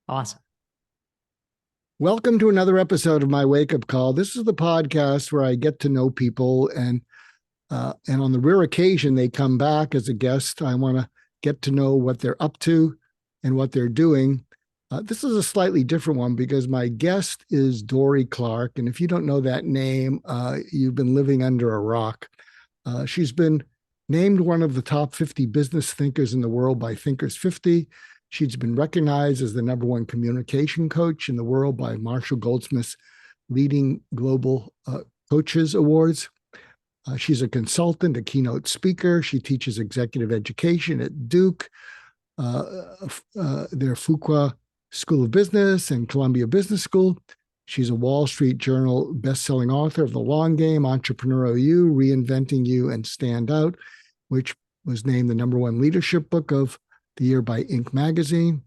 Awesome. Welcome to another episode of my Wake Up Call. This is the podcast where I get to know people, and on the rare occasion they come back as a guest, I want to get to know what they're up to and what they're doing. This is a slightly different one because my guest is Dorie Clark, and if you don't know that name, you've been living under a rock. She's been named one of the top 50 business thinkers in the world by Thinkers 50. She's been recognized as the number one communication coach in the world by Marshall Goldsmith's Leading Global Coaches Awards. She's a consultant, a keynote speaker. She teaches executive education at Duke, their Fuqua School of Business and Columbia Business School. She's a Wall Street Journal best-selling author of The Long Game, Entrepreneurial You, Reinventing You, and Stand Out, which was named the number one leadership book of the year by Inc. magazine.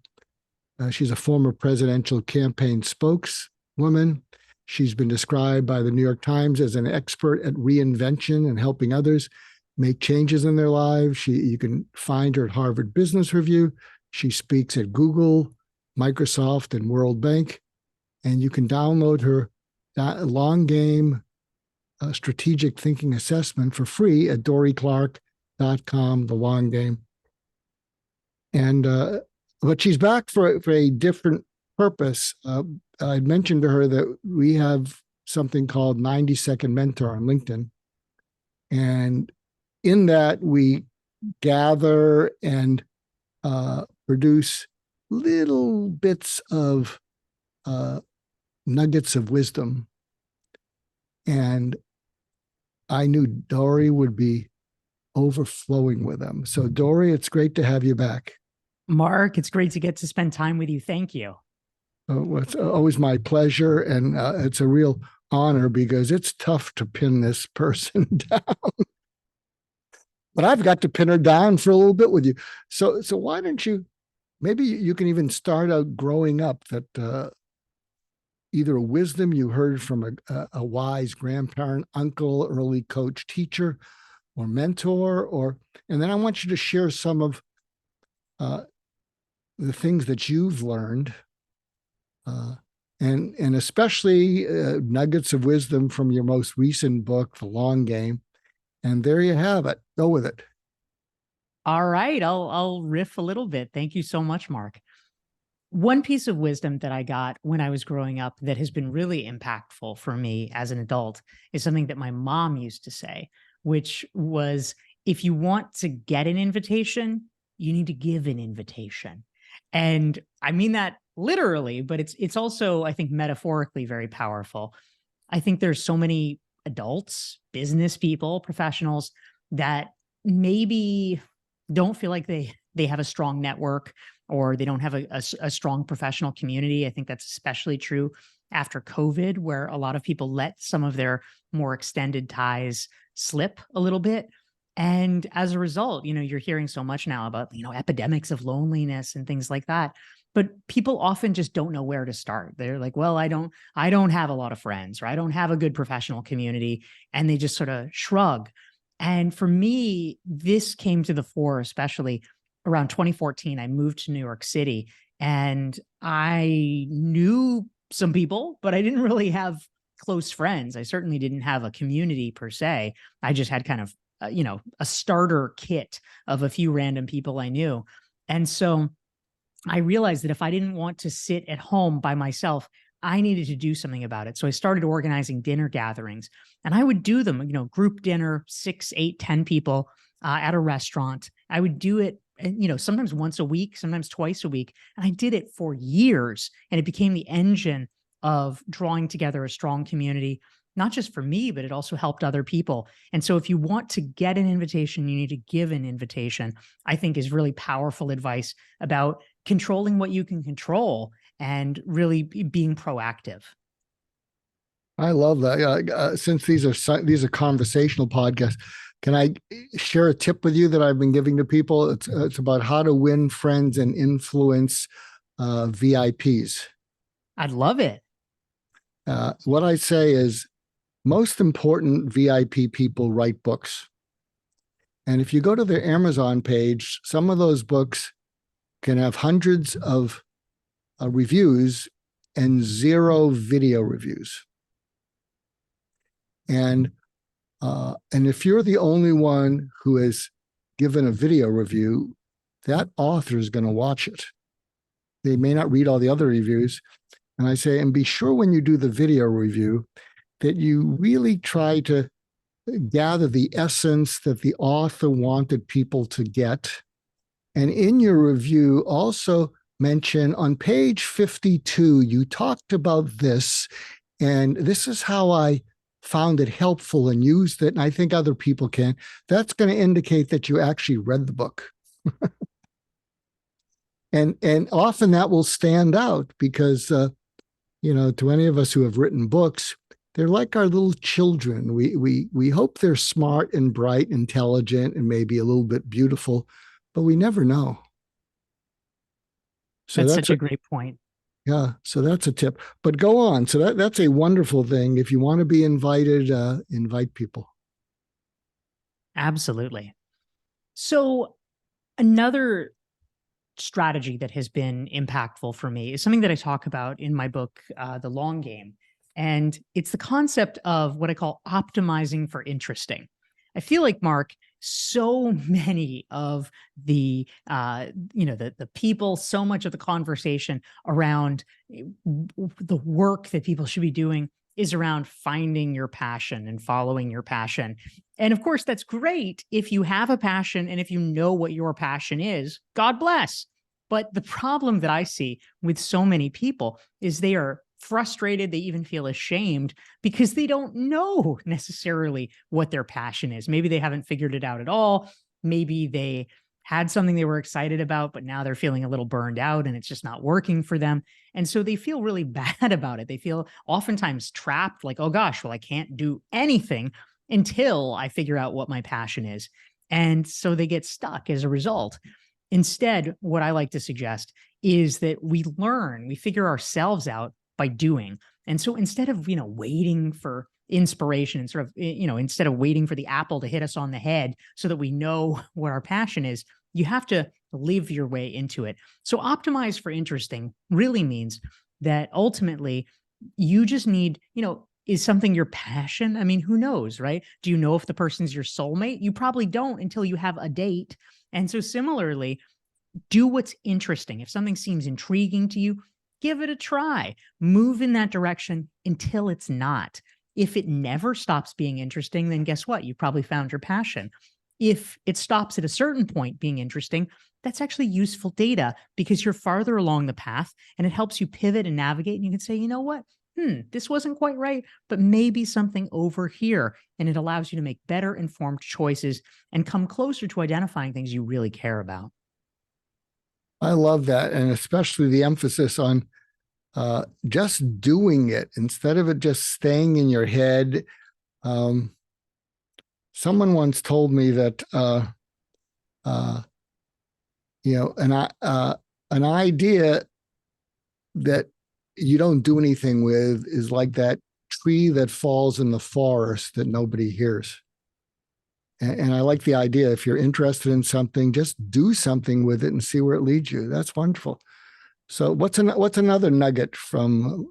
She's a former presidential campaign spokeswoman. She's been described by the New York Times as an expert at reinvention and helping others make changes in their lives. You can find her at Harvard Business Review. She speaks at Google, Microsoft, and World Bank. And you can download her Long Game Strategic Thinking Assessment for free at dorieclark.com, The Long Game. But she's back for a different purpose. I mentioned to her that we have something called 90-Second Mentor on LinkedIn. And in that, we gather and produce little bits of nuggets of wisdom. And I knew Dorie would be overflowing with them. So, Dorie, it's great to have you back. Mark, it's great to get to spend time with you. Thank you. It's always my pleasure, and it's a real honor because it's tough to pin this person down. But I've got to pin her down for a little bit with you. So why don't you, maybe you can even start out growing up that either a wisdom you heard from a wise grandparent, uncle, early coach, teacher, or mentor, and then I want you to share some of the things that you've learned, and especially nuggets of wisdom from your most recent book, The Long Game. And there you have it. Go with it. All right, I'll riff a little bit. Thank you so much, Mark. One piece of wisdom that I got when I was growing up that has been really impactful for me as an adult is something that my mom used to say, which was, if you want to get an invitation, you need to give an invitation. And I mean that literally, but it's also, I think, metaphorically very powerful. I think there's so many adults, business people, professionals that maybe don't feel like they have a strong network, or they don't have a strong professional community. I think that's especially true after COVID, where a lot of people let some of their more extended ties slip a little bit. And as a result, you're hearing so much now about, epidemics of loneliness and things like that. But people often just don't know where to start. They're like, well, I don't have a lot of friends, or I don't have a good professional community. And they just sort of shrug. And for me, this came to the fore, especially around 2014. I moved to New York City, and I knew some people, but I didn't really have close friends. I certainly didn't have a community per se. I just had kind of a starter kit of a few random people I knew. And so I realized that if I didn't want to sit at home by myself, I needed to do something about it. So I started organizing dinner gatherings, and I would do them, group dinner, 6, 8, 10 people at a restaurant. I would do it, sometimes once a week, sometimes twice a week. And I did it for years, and it became the engine of drawing together a strong community, not just for me, but it also helped other people. And so if you want to get an invitation, you need to give an invitation, I think is really powerful advice about controlling what you can control and really being proactive. I love that. Since these are conversational podcasts, can I share a tip with you that I've been giving to people? It's about how to win friends and influence VIPs. I'd love it. What I say is, most important VIP people write books. And if you go to their Amazon page, some of those books can have hundreds of reviews and 0 video reviews. And if you're the only one who has given a video review, that author is going to watch it. They may not read all the other reviews. And I say, and be sure when you do the video review that you really try to gather the essence that the author wanted people to get. And in your review, also mention on page 52, you talked about this, and this is how I found it helpful and used it, and I think other people can. That's going to indicate that you actually read the book. and often that will stand out because, to any of us who have written books, they're like our little children. We hope they're smart and bright, intelligent, and maybe a little bit beautiful, but we never know. So That's such a great point. Yeah, so that's a tip. But go on. So that's a wonderful thing. If you want to be invited, invite people. Absolutely. So another strategy that has been impactful for me is something that I talk about in my book, The Long Game. And it's the concept of what I call optimizing for interesting. I feel like, Mark, so many of the the people, so much of the conversation around the work that people should be doing is around finding your passion and following your passion. And of course, that's great if you have a passion and if you know what your passion is, God bless. But the problem that I see with so many people is they are frustrated. They even feel ashamed because they don't know necessarily what their passion is. Maybe they haven't figured it out at all. Maybe they had something they were excited about, but now they're feeling a little burned out and it's just not working for them. And so they feel really bad about it. They feel oftentimes trapped, like, oh gosh, well, I can't do anything until I figure out what my passion is. And so they get stuck as a result. Instead, what I like to suggest is that we figure ourselves out by doing. And so instead of, waiting for inspiration and sort of, instead of waiting for the apple to hit us on the head so that we know what our passion is, you have to live your way into it. So optimize for interesting really means that ultimately you just need, is something your passion? I mean, who knows, right? Do you know if the person's your soulmate? You probably don't until you have a date. And so similarly, do what's interesting. If something seems intriguing to you, give it a try. Move in that direction until it's not. If it never stops being interesting, then guess what? You probably found your passion. If it stops at a certain point being interesting, that's actually useful data because you're farther along the path and it helps you pivot and navigate. And you can say, you know what? This wasn't quite right, but maybe something over here. And it allows you to make better informed choices and come closer to identifying things you really care about. I love that. And especially the emphasis on just doing it instead of it just staying in your head. Someone once told me that, an idea that you don't do anything with is like that tree that falls in the forest that nobody hears. And I like the idea. If you're interested in something, just do something with it and see where it leads you. That's wonderful. So what's another nugget from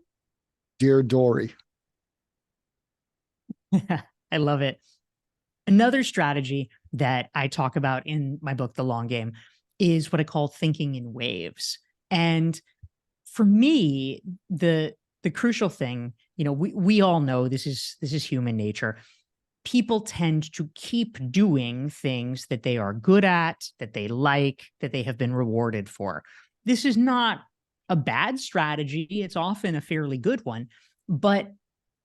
dear Dorie? I love it. Another strategy that I talk about in my book, The Long Game, is what I call thinking in waves. And for me, the crucial thing, we all know this is human nature. People tend to keep doing things that they are good at, that they like, that they have been rewarded for. This is not a bad strategy. It's often a fairly good one. But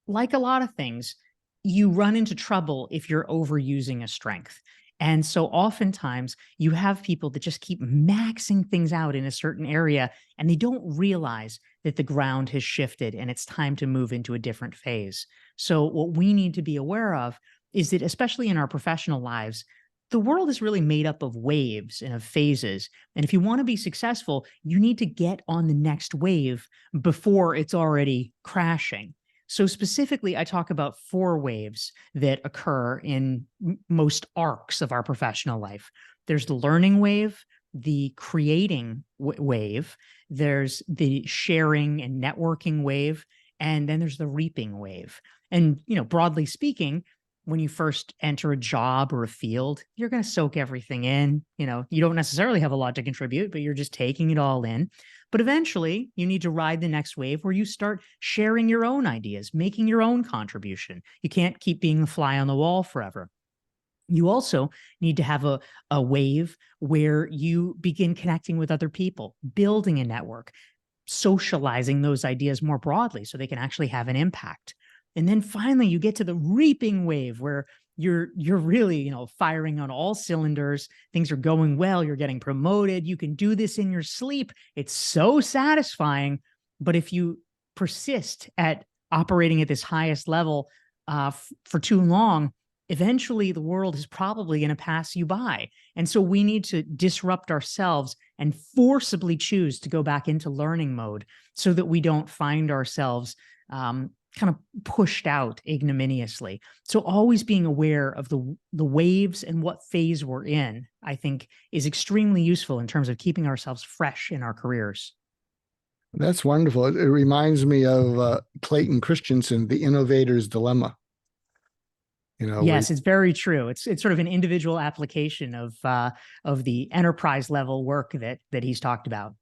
like a lot of things, you run into trouble if you're overusing a strength. And so oftentimes you have people that just keep maxing things out in a certain area and they don't realize that the ground has shifted and it's time to move into a different phase. So what we need to be aware of is that, especially in our professional lives, the world is really made up of waves and of phases. And if you want to be successful, you need to get on the next wave before it's already crashing. So specifically, I talk about 4 waves that occur in most arcs of our professional life. There's the learning wave, the creating wave, there's the sharing and networking wave, and then there's the reaping wave. And, broadly speaking, when you first enter a job or a field, you're going to soak everything in. You don't necessarily have a lot to contribute, but you're just taking it all in. But eventually, you need to ride the next wave where you start sharing your own ideas, making your own contribution. You can't keep being the fly on the wall forever. You also need to have a wave where you begin connecting with other people, building a network, socializing those ideas more broadly so they can actually have an impact. And then finally, you get to the reaping wave where you're really, firing on all cylinders. Things are going well. You're getting promoted. You can do this in your sleep. It's so satisfying. But if you persist at operating at this highest level for too long, eventually the world is probably going to pass you by. And so we need to disrupt ourselves and forcibly choose to go back into learning mode so that we don't find ourselves kind of pushed out ignominiously. So always being aware of the waves and what phase we're in, I think, is extremely useful in terms of keeping ourselves fresh in our careers. That's wonderful. It reminds me of Clayton Christensen, The Innovator's Dilemma. Yes, it's very true. It's sort of an individual application of the enterprise level work that he's talked about.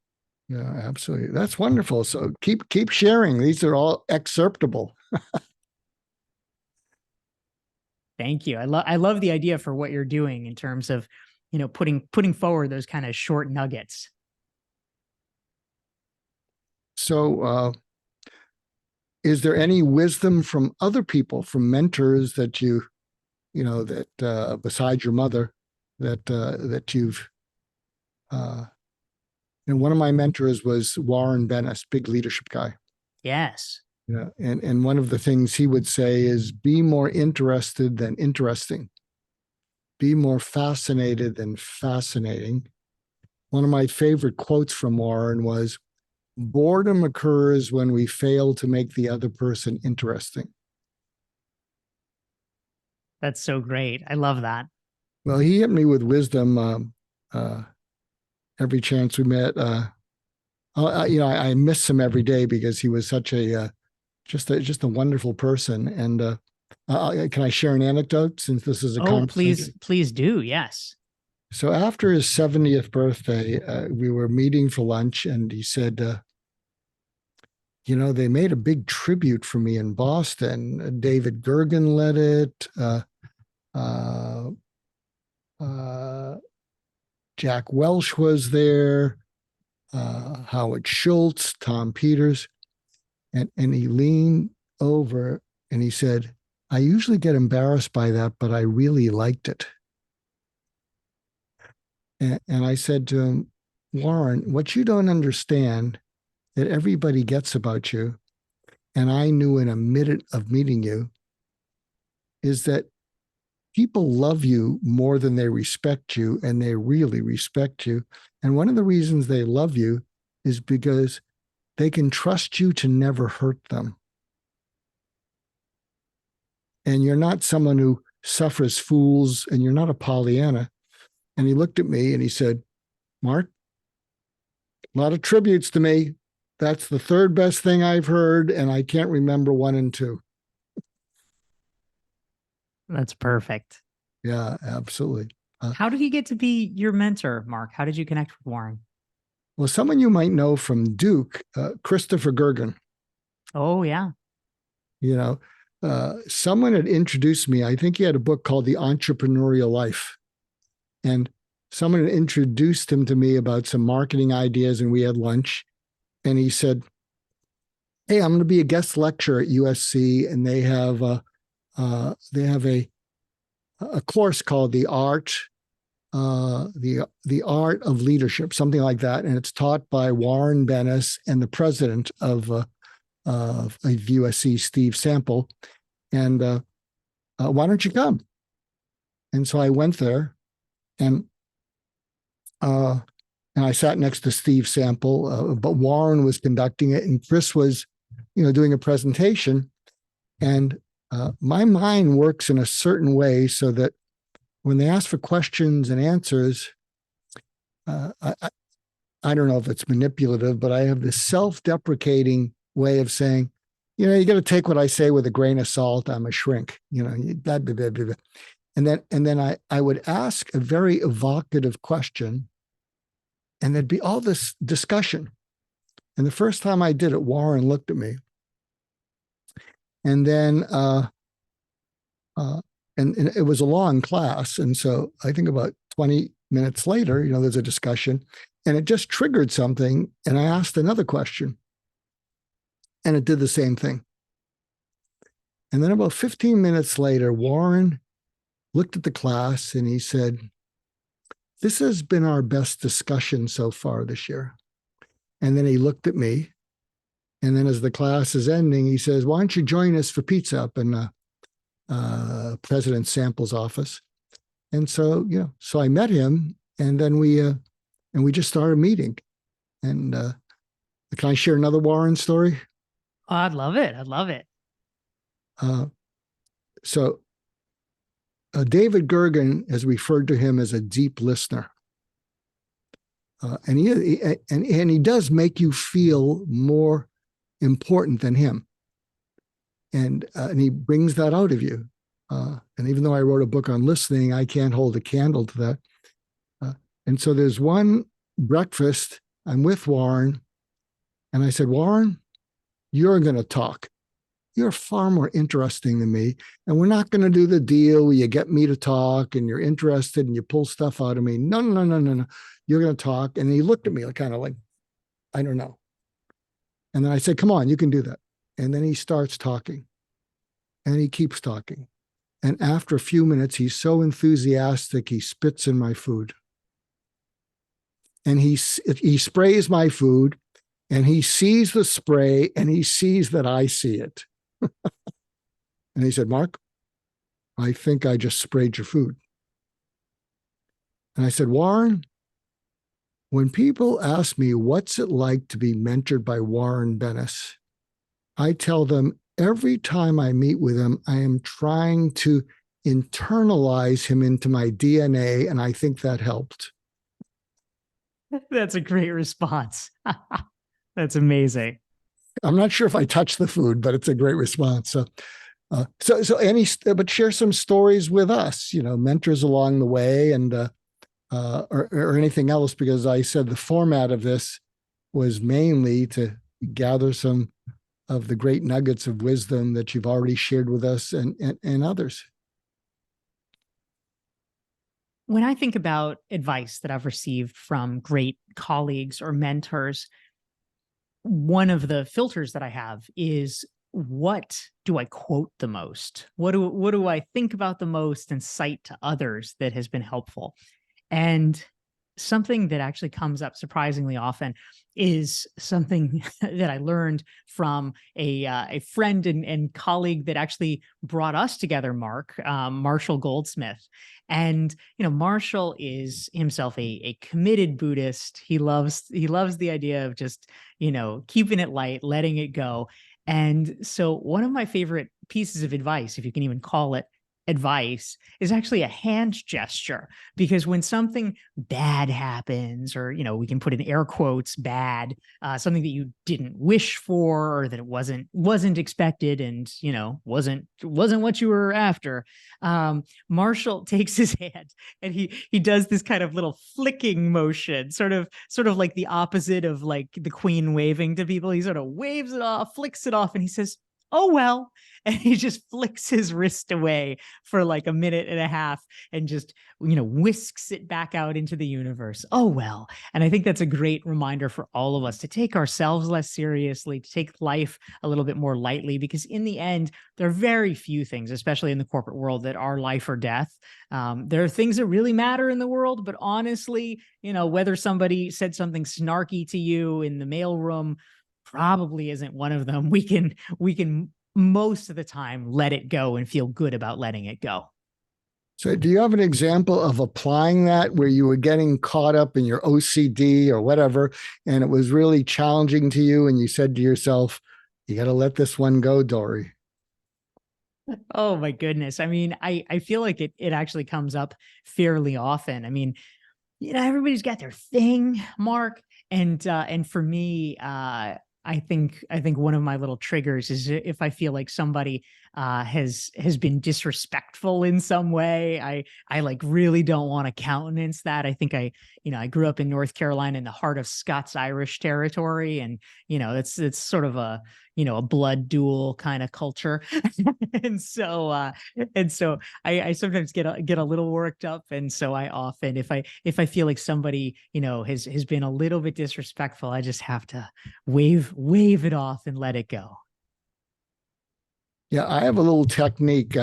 Yeah, absolutely. That's wonderful. So keep sharing. These are all excerptable. Thank you. I love the idea for what you're doing in terms of, putting forward those kind of short nuggets. So, is there any wisdom from other people, from mentors that besides your mother, that you've and one of my mentors was Warren Bennis, big leadership guy. Yes. Yeah. And one of the things he would say is be more interested than interesting. Be more fascinated than fascinating. One of my favorite quotes from Warren was, boredom occurs when we fail to make the other person interesting. That's so great. I love that. Well, he hit me with wisdom every chance we met. I miss him every day because he was such just a wonderful person. And can I share an anecdote since this is a conversation? Please do. Yes. So after his 70th birthday, we were meeting for lunch, and he said, they made a big tribute for me in Boston. David Gergen led it. Jack Welch was there. Howard Schultz, Tom Peters. And he leaned over and he said, I usually get embarrassed by that, but I really liked it. And I said to him, Warren, what you don't understand that everybody gets about you, and I knew in a minute of meeting you, is that people love you more than they respect you, and they really respect you. And one of the reasons they love you is because they can trust you to never hurt them. And you're not someone who suffers fools, and you're not a Pollyanna. And he looked at me and he said, Mark, a lot of tributes to me. That's the third best thing I've heard, and I can't remember 1 and 2. That's perfect. Yeah, absolutely. How did he get to be your mentor, Mark? How did you connect with Warren? Well, someone you might know from Duke, Christopher Gergen. Oh, yeah. Someone had introduced me. I think he had a book called The Entrepreneurial Life. And someone had introduced him to me about some marketing ideas, and we had lunch. And he said, hey, I'm going to be a guest lecturer at USC, and they have a course called the art of leadership, something like that, and it's taught by Warren Bennis and the president of USC, Steve Sample. And why don't you come? And so I went there, and I sat next to Steve Sample, but Warren was conducting it, and Chris was, doing a presentation. And my mind works in a certain way so that when they ask for questions and answers, I don't know if it's manipulative, but I have this self-deprecating way of saying, you got to take what I say with a grain of salt. I'm a shrink, blah, blah, blah, blah, blah. And then I would ask a very evocative question, and there'd be all this discussion. And the first time I did it, Warren looked at me, and then and it was a long class, and so I think about 20 minutes later, there's a discussion, and it just triggered something, and I asked another question, and it did the same thing. And then about 15 minutes later, Warren looked at the class and he said, "This has been our best discussion so far this year." And then he looked at me. And then as the class is ending, he says, "Why don't you join us for pizza up in President Sample's office?" And so, so I met him, and then we just started meeting. And can I share another Warren story? Oh, I'd love it. I'd love it. So David Gergen has referred to him as a deep listener. And he does make you feel more important than him. And he brings that out of you. And even though I wrote a book on listening, I can't hold a candle to that. And so there's one breakfast, I'm with Warren, and I said, "Warren, you're going to talk. You're far more interesting than me. And we're not going to do the deal where you get me to talk and you're interested and you pull stuff out of me. No, no, no, no, no. You're going to talk." And he looked at me kind of like, I don't know. And then I said, "Come on, you can do that." And then he starts talking, and he keeps talking. And after a few minutes, he's so enthusiastic, he spits in my food. And he sprays my food, and he sees the spray, and he sees that I see it. And he said, "Mark, I think I just sprayed your food." And I said, "Warren, when people ask me what's it like to be mentored by Warren Bennis, I tell them every time I meet with him, I am trying to internalize him into my DNA, and I think that helped." That's a great response. That's amazing. I'm not sure if I touched the food, but it's a great response. But share some stories with us, mentors along the way, and or anything else, because I said the format of this was mainly to gather some of the great nuggets of wisdom that you've already shared with us and others. When I think about advice that I've received from great colleagues or mentors, one of the filters that I have is, what do I quote the most? What do I think about the most and cite to others that has been helpful? And something that actually comes up surprisingly often is something that I learned from a friend and colleague that actually brought us together, Marshall Goldsmith. And Marshall is himself a committed Buddhist. He loves the idea of just keeping it light, letting it go. And so one of my favorite pieces of advice, if you can even call it advice, is actually a hand gesture. Because when something bad happens, or we can put in air quotes bad, something that you didn't wish for, or that it wasn't expected, and wasn't what you were after, Marshall takes his hand and he does this kind of little flicking motion, sort of like the opposite of like the Queen waving to people. He sort of waves it off, flicks it off, and he says, "Oh, well." And he just flicks his wrist away for like a minute and a half and just, whisks it back out into the universe. Oh, well. And I think that's a great reminder for all of us to take ourselves less seriously, to take life a little bit more lightly, because in the end, there are very few things, especially in the corporate world, that are life or death. There are things that really matter in the world, but honestly, whether somebody said something snarky to you in the mailroom probably isn't one of them. We can most of the time let it go and feel good about letting it go. So do you have an example of applying that where you were getting caught up in your OCD or whatever, and it was really challenging to you, and you said to yourself, "You got to let this one go, Dorie"? Oh my goodness. I mean, I feel like it actually comes up fairly often. I mean, Everybody's got their thing, Mark. And for me, I think one of my little triggers is if I feel like somebody has been disrespectful in some way. I like really don't want to countenance that. I think I grew up in North Carolina in the heart of Scots-Irish territory, and it's sort of a blood duel kind of culture. And so I sometimes get a little worked up, and so I often, if I feel like somebody has been a little bit disrespectful, I just have to wave it off and let it go. Yeah, I have a little technique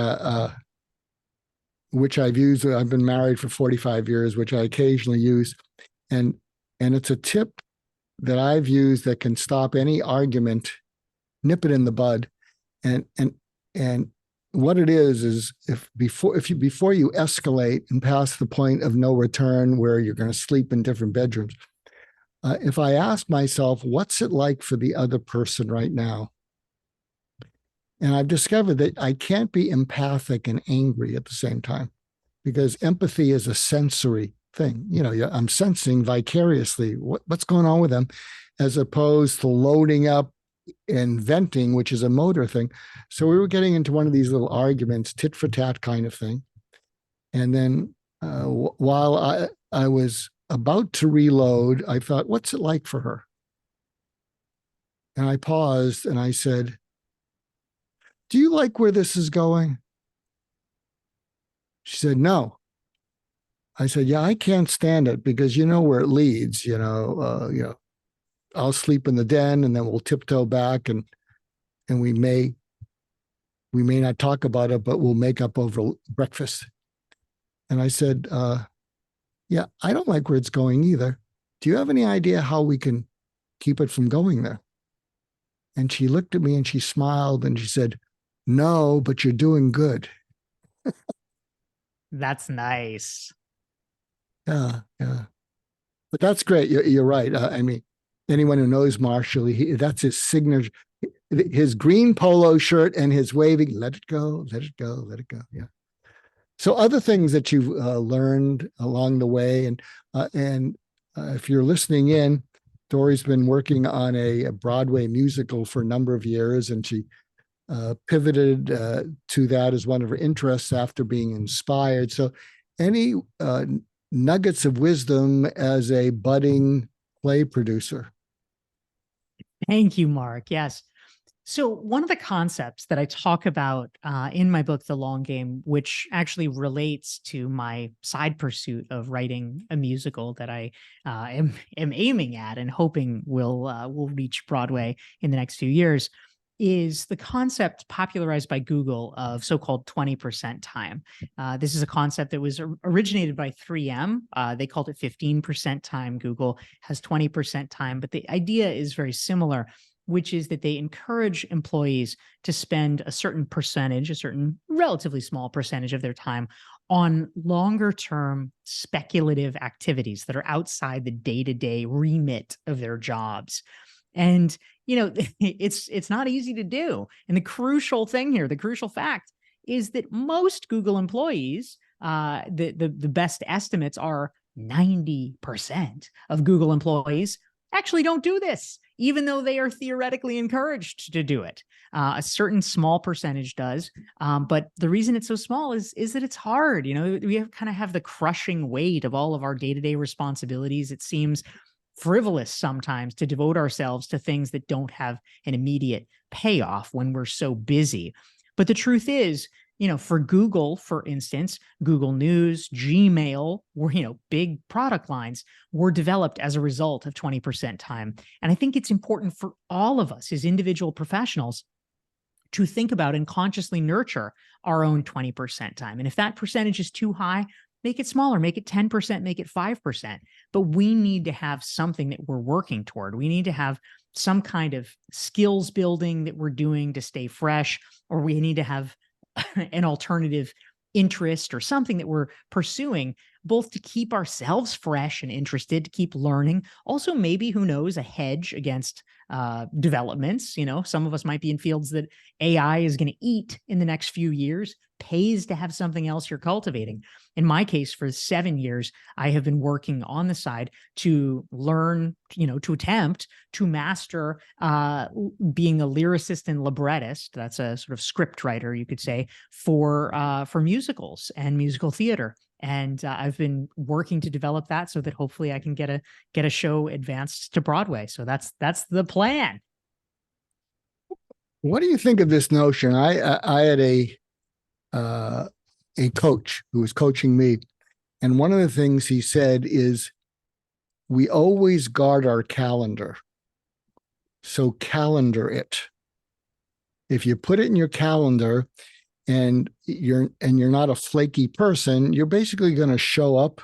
which I've used. I've been married for 45 years, which I occasionally use, and it's a tip that I've used that can stop any argument, nip it in the bud. And what it is if before you escalate and pass the point of no return where you're going to sleep in different bedrooms, if I ask myself, what's it like for the other person right now? And I've discovered that I can't be empathic and angry at the same time, because empathy is a sensory thing. I'm sensing vicariously what's going on with them, as opposed to loading up and venting, which is a motor thing. So we were getting into one of these little arguments, tit for tat kind of thing. And then while I was about to reload, I thought, what's it like for her? And I paused and I said, do you like where this is going? She said, no. I said, yeah, I can't stand it, because you know where it leads. I'll sleep in the den, and then we'll tiptoe back, and we may not talk about it, but we'll make up over breakfast. And I said, yeah, I don't like where it's going either. Do you have any idea how we can keep it from going there? And she looked at me and she smiled and she said, no, but you're doing good. That's nice. Yeah, yeah. But that's great. You're right. I mean, anyone who knows Marshall, that's his signature. His green polo shirt and his waving, let it go, let it go, let it go. Yeah. So other things that you've learned along the way, and if you're listening in, Dorie's been working on a Broadway musical for a number of years, and she pivoted to that as one of her interests after being inspired. So any nuggets of wisdom as a budding play producer? Thank you, Mark. Yes. So one of the concepts that I talk about in my book, The Long Game, which actually relates to my side pursuit of writing a musical that I am aiming at and hoping will reach Broadway in the next few years, is the concept popularized by Google of so-called 20% time. This is a concept that was originated by 3M. They called it 15% time. Google has 20% time, but the idea is very similar, which is that they encourage employees to spend a certain percentage, a certain relatively small percentage of their time on longer term speculative activities that are outside the day-to-day remit of their jobs. And it's not easy to do. And the crucial thing here, the crucial fact, is that most Google employees, the best estimates are 90% of Google employees actually don't do this, even though they are theoretically encouraged to do it. A certain small percentage does, but the reason it's so small is that it's hard. We kind of have the crushing weight of all of our day-to-day responsibilities. It seems frivolous sometimes to devote ourselves to things that don't have an immediate payoff when we're so busy. But the truth is, for Google, for instance, Google News, Gmail, were, big product lines were developed as a result of 20% time. And I think it's important for all of us as individual professionals to think about and consciously nurture our own 20% time. And if that percentage is too high, make it smaller, make it 10%, make it 5%. But we need to have something that we're working toward. We need to have some kind of skills building that we're doing to stay fresh, or we need to have an alternative interest or something that we're pursuing both to keep ourselves fresh and interested, to keep learning. Also, maybe, who knows, a hedge against developments. Some of us might be in fields that AI is going to eat in the next few years. Pays to have something else you're cultivating. In my case, for 7 years, I have been working on the side to learn, to attempt to master being a lyricist and librettist. That's a sort of script writer, you could say, for musicals and musical theater. And I've been working to develop that so that hopefully I can get a show advanced to Broadway. So that's the plan. What do you think of this notion? I had a coach who was coaching me, and one of the things he said is, we always guard our calendar. So calendar it. If you put it in your calendar and you're not a flaky person, you're basically going to show up.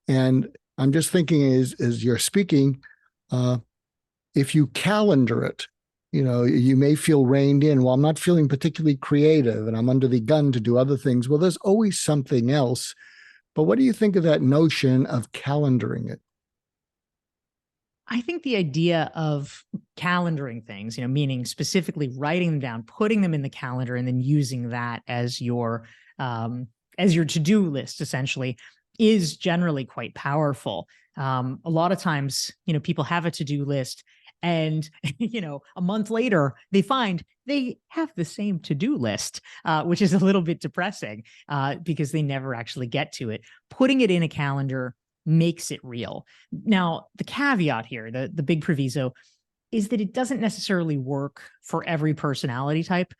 And I'm just thinking, as you're speaking, if you calendar it, you may feel reined in. Well, I'm not feeling particularly creative and I'm under the gun to do other things. Well, there's always something else. But what do you think of that notion of calendaring it? I think the idea of calendaring things, meaning specifically writing them down, putting them in the calendar, and then using that as your to-do list, essentially, is generally quite powerful. A lot of times, people have a to-do list, and a month later, they find they have the same to-do list, which is a little bit depressing because they never actually get to it. Putting it in a calendar makes it real. Now, the caveat here, the big proviso, is that it doesn't necessarily work for every personality type.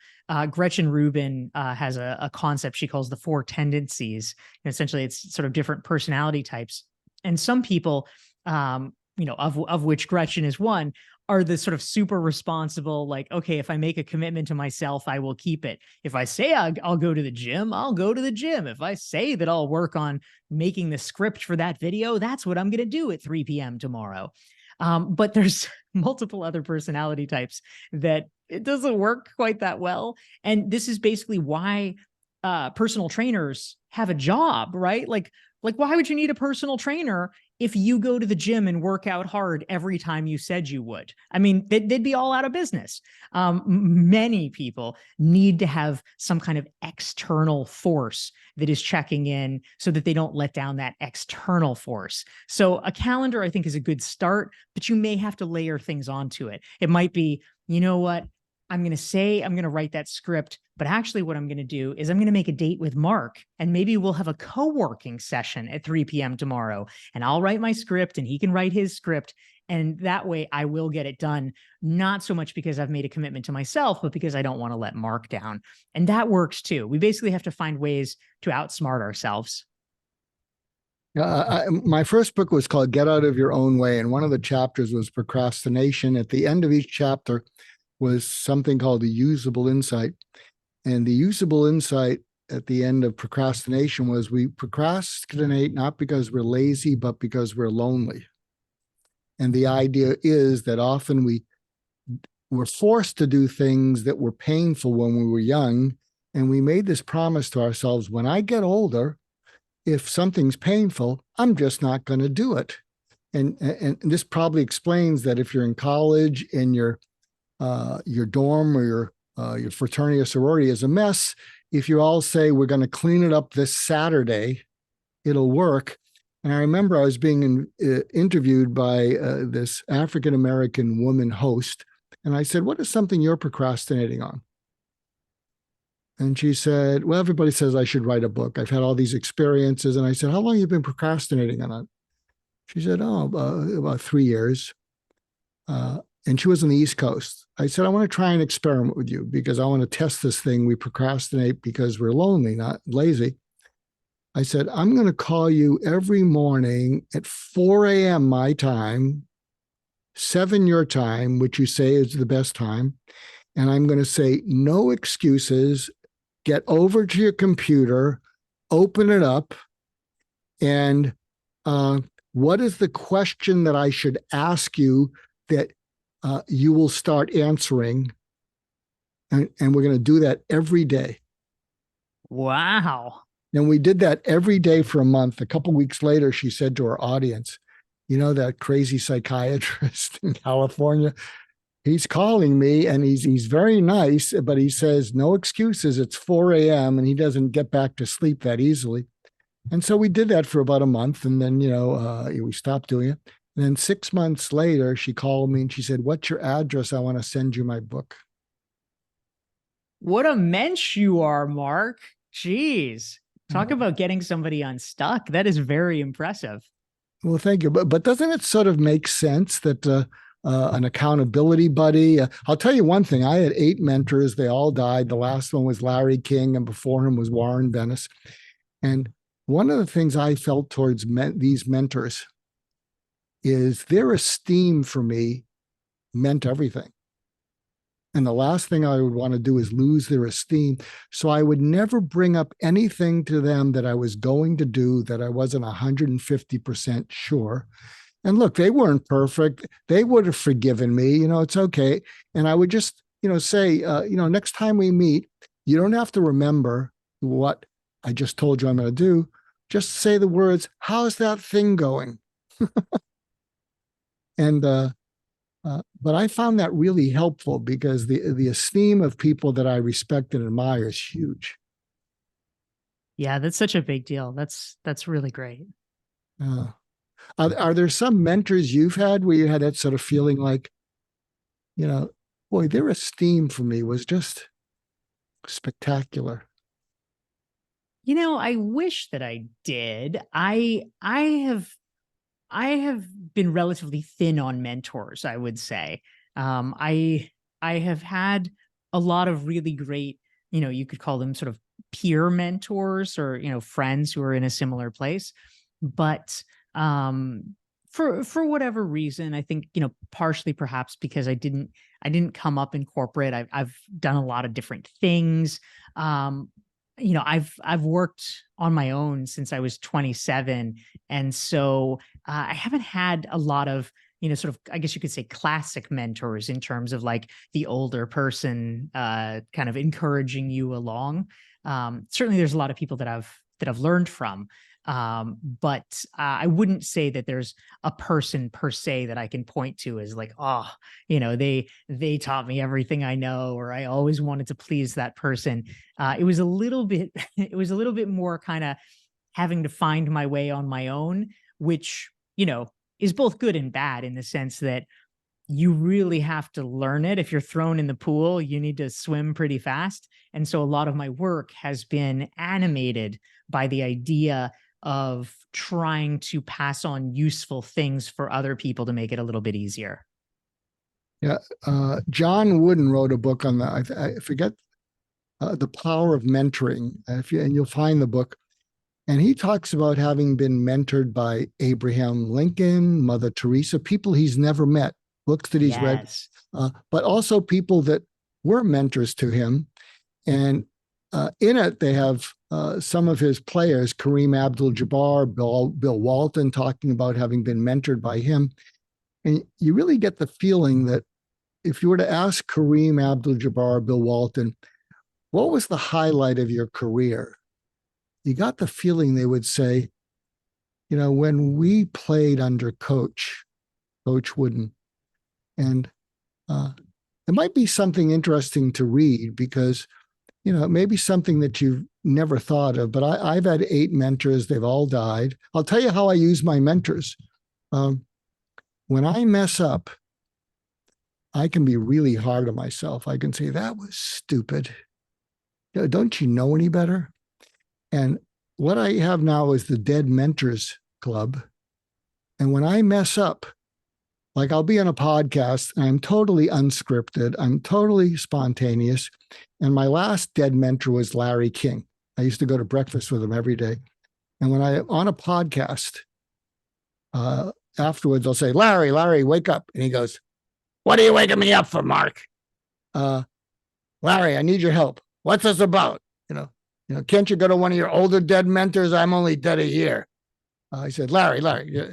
Gretchen Rubin has a concept she calls the 4 tendencies. And essentially, it's sort of different personality types. And some people, of which Gretchen is one, are the sort of super responsible, like, okay, if I make a commitment to myself, I will keep it. If I say I'll go to the gym, I'll go to the gym. If I say that I'll work on making the script for that video, that's what I'm going to do at 3 p.m. tomorrow. But there's multiple other personality types that it doesn't work quite that well. And this is basically why personal trainers have a job, right? Like why would you need a personal trainer if you go to the gym and work out hard every time you said you would? I mean, they'd be all out of business. Many people need to have some kind of external force that is checking in so that they don't let down that external force. So a calendar, I think, is a good start, but you may have to layer things onto it. It might be, you know what? I'm going to say I'm going to write that script, but actually what I'm going to do is I'm going to make a date with Mark, and maybe we'll have a co-working session at 3 p.m. tomorrow, and I'll write my script and he can write his script. And that way I will get it done, not so much because I've made a commitment to myself, but because I don't want to let Mark down. And that works too. We basically have to find ways to outsmart ourselves. My first book was called Get Out of Your Own Way, and one of the chapters was procrastination. At the end of each chapter was something called the usable insight. And the usable insight at the end of procrastination was, we procrastinate not because we're lazy, but because we're lonely. And the idea is that often we're forced to do things that were painful when we were young. And we made this promise to ourselves, when I get older, if something's painful, I'm just not going to do it. And this probably explains that if you're in college and your dorm or your fraternity or sorority is a mess, if you all say, we're going to clean it up this Saturday, it'll work. And I remember I was being interviewed by this African-American woman host. And I said, what is something you're procrastinating on? And she said, well, everybody says I should write a book. I've had all these experiences. And I said, how long have you been procrastinating on it? She said, about 3 years. And she was on the East Coast. I said, I want to try and experiment with you because I want to test this thing. We procrastinate because we're lonely, not lazy. I said, I'm going to call you every morning at 4 a.m. my time, 7 your time, which you say is the best time. And I'm going to say, no excuses. Get over to your computer, open it up. And what is the question that I should ask you that you will start answering? And we're going to do that every day. Wow. And we did that every day for a month. A couple of weeks later, she said to her audience, you know, that crazy psychiatrist in California, he's calling me and he's very nice, but he says no excuses. It's 4 a.m. and he doesn't get back to sleep that easily. And so we did that for about a month, and then we stopped doing it. And then 6 months later, she called me and she said, "What's your address? I want to send you my book." What a mensch you are, Mark. Jeez. Talk about getting somebody unstuck. That is very impressive. Well, thank you. But doesn't it sort of make sense that an accountability buddy? I'll tell you one thing. I had 8 mentors. They all died. The last one was Larry King, and before him was Warren Bennis. And one of the things I felt towards these mentors is their esteem for me meant everything. And the last thing I would want to do is lose their esteem. So I would never bring up anything to them that I was going to do that I wasn't 150% sure. And look, they weren't perfect. They would have forgiven me. It's okay. And I would just, say, next time we meet, you don't have to remember what I just told you I'm going to do. Just say the words, "How's that thing going?" And but I found that really helpful because the esteem of people that I respect and admire is huge. Yeah, that's such a big deal. That's really great. Are there some mentors you've had where you had that sort of feeling like, boy, their esteem for me was just spectacular? I wish that I did. I have been relatively thin on mentors, I would say. I have had a lot of really great, you could call them sort of peer mentors or, friends who are in a similar place. But for whatever reason, I think, partially perhaps because I didn't come up in corporate. I've done a lot of different things. I've worked on my own since I was 27. And so I haven't had a lot of, sort of, I guess you could say classic mentors in terms of like the older person kind of encouraging you along. Certainly there's a lot of people that I've learned from. But I wouldn't say that there's a person per se that I can point to as like, oh, they taught me everything I know, or I always wanted to please that person. It was a little bit, it was a little bit more kind of having to find my way on my own, which, is both good and bad in the sense that you really have to learn it. If you're thrown in the pool, you need to swim pretty fast. And so a lot of my work has been animated by the idea of trying to pass on useful things for other people to make it a little bit easier. Yeah. John Wooden wrote a book on that. I forget The Power of Mentoring. And you'll find the book. And he talks about having been mentored by Abraham Lincoln, Mother Teresa, people he's never met, books that he's read, Yes. but also people that were mentors to him. And in it, they have some of his players, Kareem Abdul-Jabbar, Bill Walton, talking about having been mentored by him. And you really get the feeling that if you were to ask Kareem Abdul-Jabbar, Bill Walton, what was the highlight of your career? You got the feeling they would say, when we played under Coach Wooden, and it might be something interesting to read because, it may be something that you've never thought of, but I've had 8 mentors. They've all died. I'll tell you how I use my mentors. When I mess up, I can be really hard on myself. I can say, that was stupid. Don't you know any better? And what I have now is the Dead Mentors Club. And when I mess up, like I'll be on a podcast and I'm totally unscripted, I'm totally spontaneous. And my last dead mentor was Larry King. I used to go to breakfast with him every day. And when I'm on a podcast, afterwards I'll say, Larry, wake up. And he goes, "What are you waking me up for, Mark? Larry, I need your help. What's this about? Can't you go to one of your older dead mentors? I'm only dead a year." I said, Larry,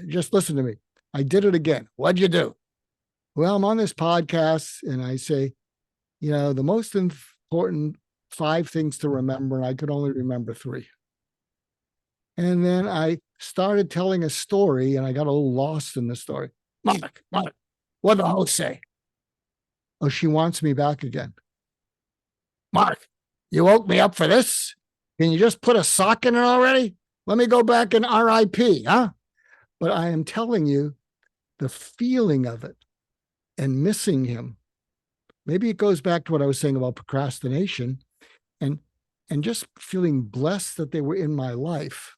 just listen to me. I did it again. What'd you do? Well, I'm on this podcast and I say, the most important 5 things to remember, and I could only remember 3. And then I started telling a story and I got a little lost in the story. Mark, what did the host say? Oh, she wants me back again. Mark, you woke me up for this? Can you just put a sock in it already? Let me go back and RIP, huh? But I am telling you the feeling of it and missing him. Maybe it goes back to what I was saying about procrastination and and just feeling blessed that they were in my life.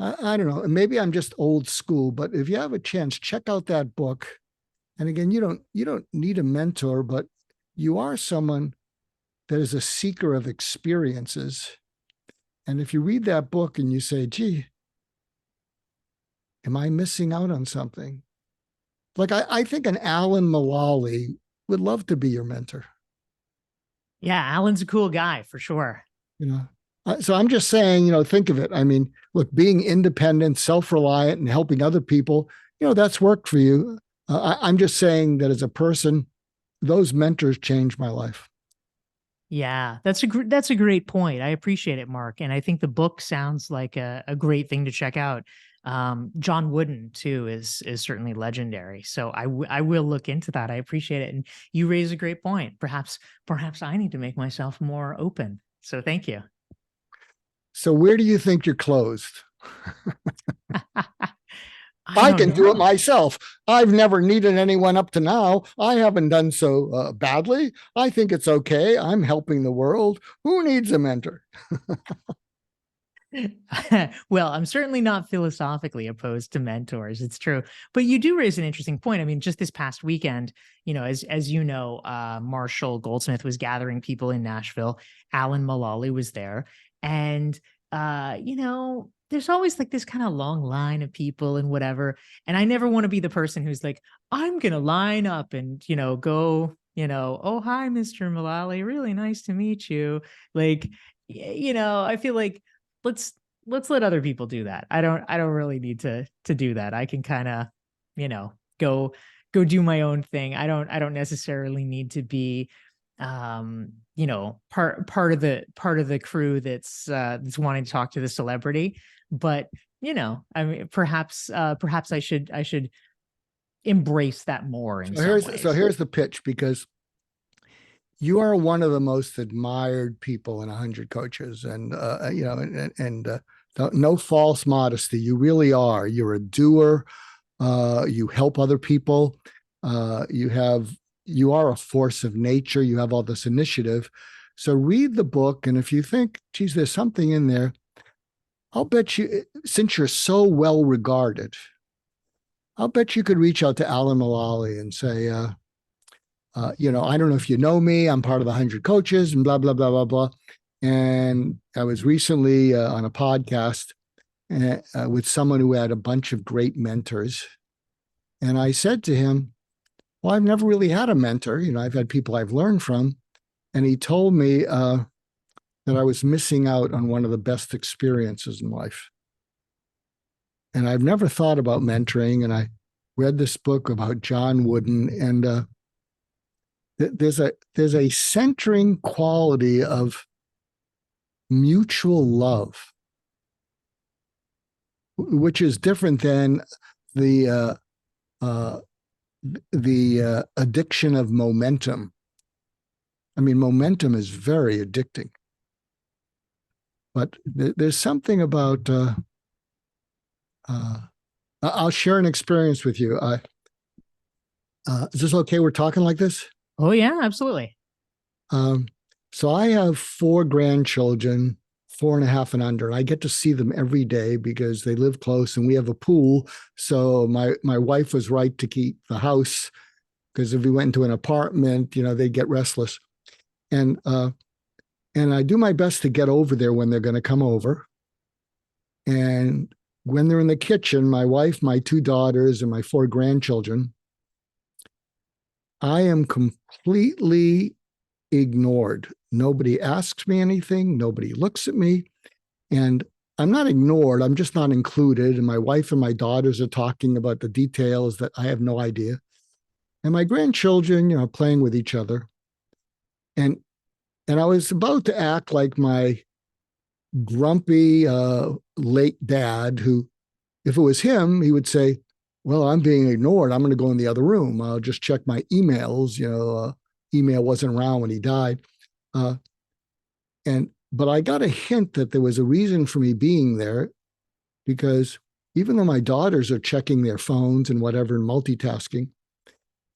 I don't know. Maybe I'm just old school, but if you have a chance, check out that book. And again, you don't need a mentor, but you are someone that is a seeker of experiences. And if you read that book and you say, gee, am I missing out on something? Like I think an Alan Mulally would love to be your mentor. Yeah, Alan's a cool guy for sure. You know, so I'm just saying, think of it. I mean, look, being independent, self-reliant, and helping other people, that's worked for you. I'm just saying that as a person, those mentors changed my life. Yeah, that's a great point. I appreciate it, Mark. And I think the book sounds like a great thing to check out. John Wooden too is certainly legendary. So I will look into that. I appreciate it. And you raise a great point. Perhaps I need to make myself more open. So thank you. So where do you think you're closed? I I don't can do it know. myself. I've never needed anyone up to now. I haven't done so badly. I think it's okay. I'm helping the world. Who needs a mentor? Well, I'm certainly not philosophically opposed to mentors. It's true. But you do raise an interesting point. I mean, just this past weekend, as you know, Marshall Goldsmith was gathering people in Nashville. Alan Mulally was there. And there's always like this kind of long line of people and whatever. And I never want to be the person who's like, I'm gonna line up and go, oh hi, Mr. Mulally, really nice to meet you. Like, I feel like let's let's let other people do that. I don't really need to do that. I can kind of, you know, go do my own thing. I don't necessarily need to be part of the crew that's wanting to talk to the celebrity. But, I mean perhaps I should embrace that more in So some here's ways. here's the pitch, because you are one of the most admired people in 100 coaches, and no false modesty. You really are. You're a doer. You help other people. You are a force of nature. You have all this initiative. So read the book, and if you think, geez, there's something in there, I'll bet you, since you're so well regarded, I'll bet you could reach out to Alan Mulally and say, I don't know if you know me. I'm part of the 100 coaches and blah, blah, blah, blah, blah. And I was recently on a podcast with someone who had a bunch of great mentors. And I said to him, well, I've never really had a mentor. I've had people I've learned from. And he told me that I was missing out on one of the best experiences in life. And I've never thought about mentoring. And I read this book about John Wooden, and there's a centering quality of mutual love, which is different than the addiction of momentum. I mean, momentum is very addicting, but there's something about. I'll share an experience with you. Is this okay? We're talking like this? Oh yeah, absolutely. Um, so I have 4 grandchildren, 4.5 and under. I get to see them every day because they live close and we have a pool. So my wife was right to keep the house, because if we went into an apartment, they'd get restless. And I do my best to get over there when they're going to come over. And when they're in the kitchen, my wife, my 2 daughters, and my 4 grandchildren, I am completely ignored. Nobody asks me anything. Nobody looks at me. And I'm not ignored. I'm just not included. And my wife and my daughters are talking about the details that I have no idea. And my grandchildren, playing with each other. And I was about to act like my grumpy late dad who, if it was him, he would say, well, I'm being ignored. I'm going to go in the other room. I'll just check my emails. Email wasn't around when he died. Uh, but I got a hint that there was a reason for me being there, because even though my daughters are checking their phones and whatever and multitasking,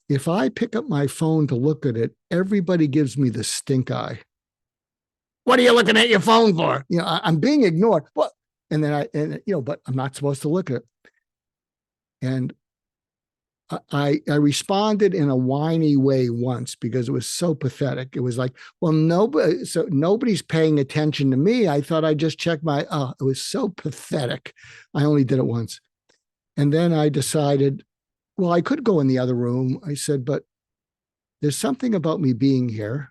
if I pick up my phone to look at it, everybody gives me the stink eye. What are you looking at your phone for? I'm being ignored. What? And then but I'm not supposed to look at it. And I responded in a whiny way once because it was so pathetic. It was like, well, nobody's paying attention to me. I thought I just checked my, it was so pathetic. I only did it once. And then I decided, well, I could go in the other room. I said, but there's something about me being here.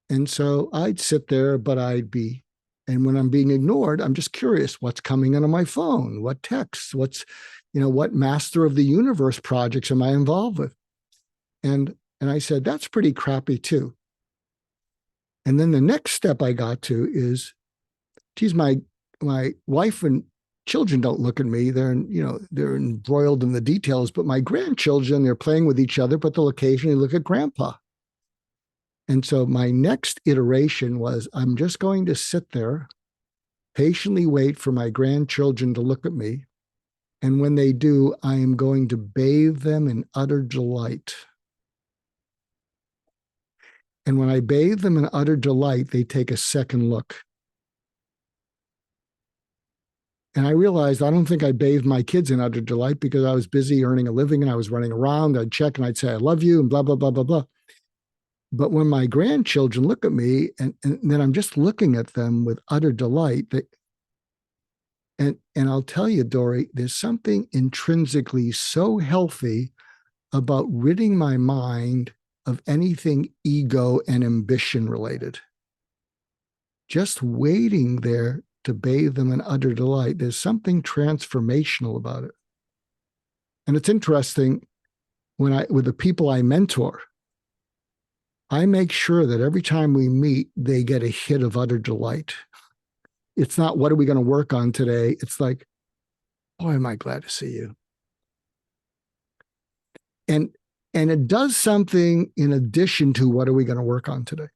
And so I'd sit there, but and when I'm being ignored, I'm just curious what's coming into my phone, what texts, what master of the universe projects am I involved with? And I said, that's pretty crappy too. And then the next step I got to is, geez, my wife and children don't look at me. They're embroiled in the details, but my grandchildren, they're playing with each other, but they'll occasionally look at grandpa. And so my next iteration was, I'm just going to sit there, patiently wait for my grandchildren to look at me. And when they do, I am going to bathe them in utter delight. And when I bathe them in utter delight, they take a second look. And I realized I don't think I bathed my kids in utter delight because I was busy earning a living and I was running around. I'd check and I'd say, I love you and blah, blah, blah, blah, blah. But when my grandchildren look at me and then I'm just looking at them with utter delight, and I'll tell you, Dorie, there's something intrinsically so healthy about ridding my mind of anything ego and ambition related. Just waiting there to bathe them in utter delight. There's something transformational about it. And it's interesting, with the people I mentor, I make sure that every time we meet, they get a hit of utter delight. It's not, what are we going to work on today? It's like, boy, am I glad to see you. And it does something in addition to, what are we going to work on today?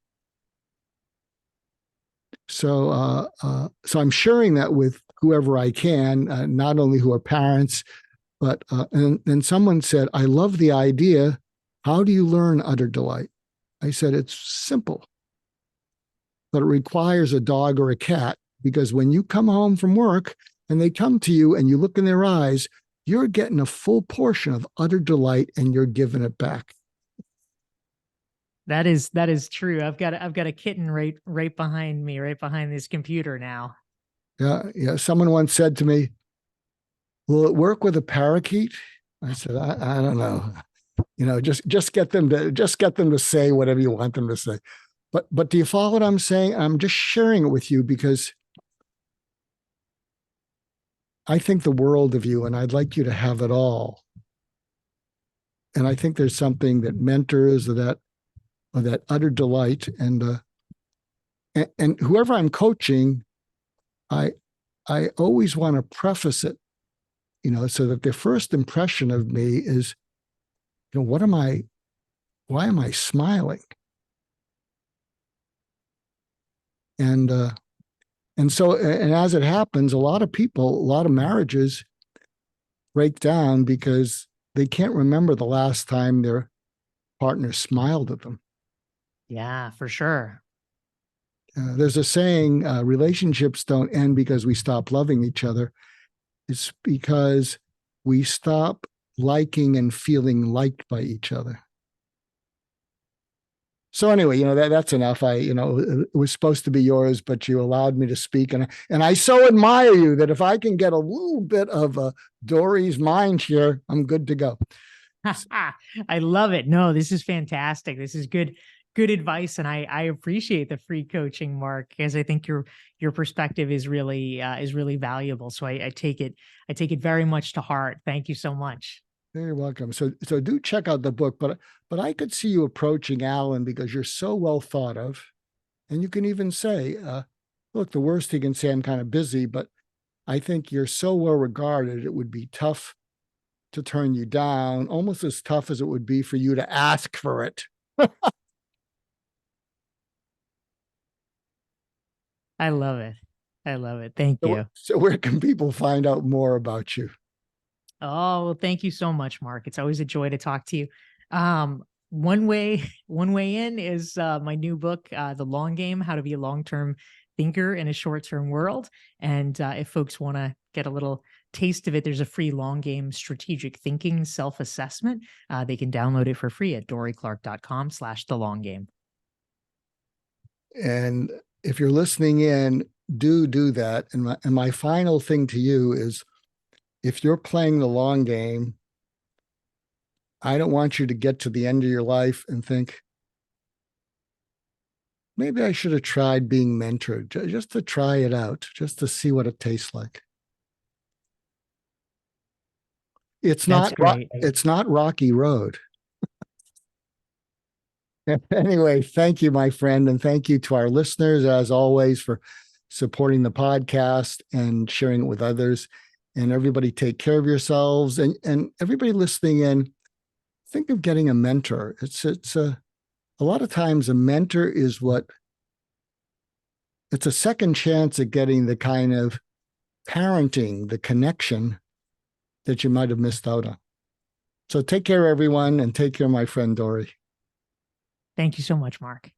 So I'm sharing that with whoever I can, not only who are parents, but and someone said, I love the idea. How do you learn utter delight? I said, it's simple, but it requires a dog or a cat, because when you come home from work and they come to you and you look in their eyes, you're getting a full portion of utter delight and you're giving it back. That is true. I've got a kitten right behind me, right behind this computer now. Yeah. Someone once said to me, will it work with a parakeet? I said, I don't know. Just get them to say whatever you want them to say. But do you follow what I'm saying? I'm just sharing it with you because I think the world of you, and I'd like you to have it all. And I think there's something that mentors that utter delight, and whoever I'm coaching, I always want to preface it, so that their first impression of me is, why am I smiling? And as it happens, a lot of marriages break down because they can't remember the last time their partner smiled at them. Yeah, for sure. There's a saying, relationships don't end because we stop loving each other. It's because we stop liking and feeling liked by each other. So anyway, that's enough. It was supposed to be yours, but you allowed me to speak. And I so admire you that if I can get a little bit of Dorie's mind here, I'm good to go. I love it. No, this is fantastic. This is good advice. And I appreciate the free coaching, Mark, because I think your perspective is really valuable. So I take it very much to heart. Thank you so much. You're welcome. So do check out the book, but I could see you approaching Alan because you're so well thought of. And you can even say, look, the worst he can say, I'm kind of busy, but I think you're so well regarded, it would be tough to turn you down, almost as tough as it would be for you to ask for it. I love it. I love it. Thank So, you. so where can people find out more about you? Oh, well, thank you so much, Mark. It's always a joy to talk to you. One way, one way in is my new book, The Long Game: How to Be a Long-Term Thinker in a Short-Term World. And if folks want to get a little taste of it, there's a free long game strategic thinking self-assessment. They can download it for free at dorieclark.com/the long game. And if you're listening in, do that. And my final thing to you is, if you're playing the long game, I don't want you to get to the end of your life and think, maybe I should have tried being mentored, just to try it out, just to see what it tastes like. That's great. It's not Rocky Road. Anyway, thank you, my friend, and thank you to our listeners, as always, for supporting the podcast and sharing it with others. And everybody, take care of yourselves, and everybody listening in, think of getting a mentor. It's a lot of times a mentor is it's a second chance at getting the kind of parenting, the connection that you might have missed out on. So take care, everyone, and take care, my friend Dorie. Thank you so much, Mark.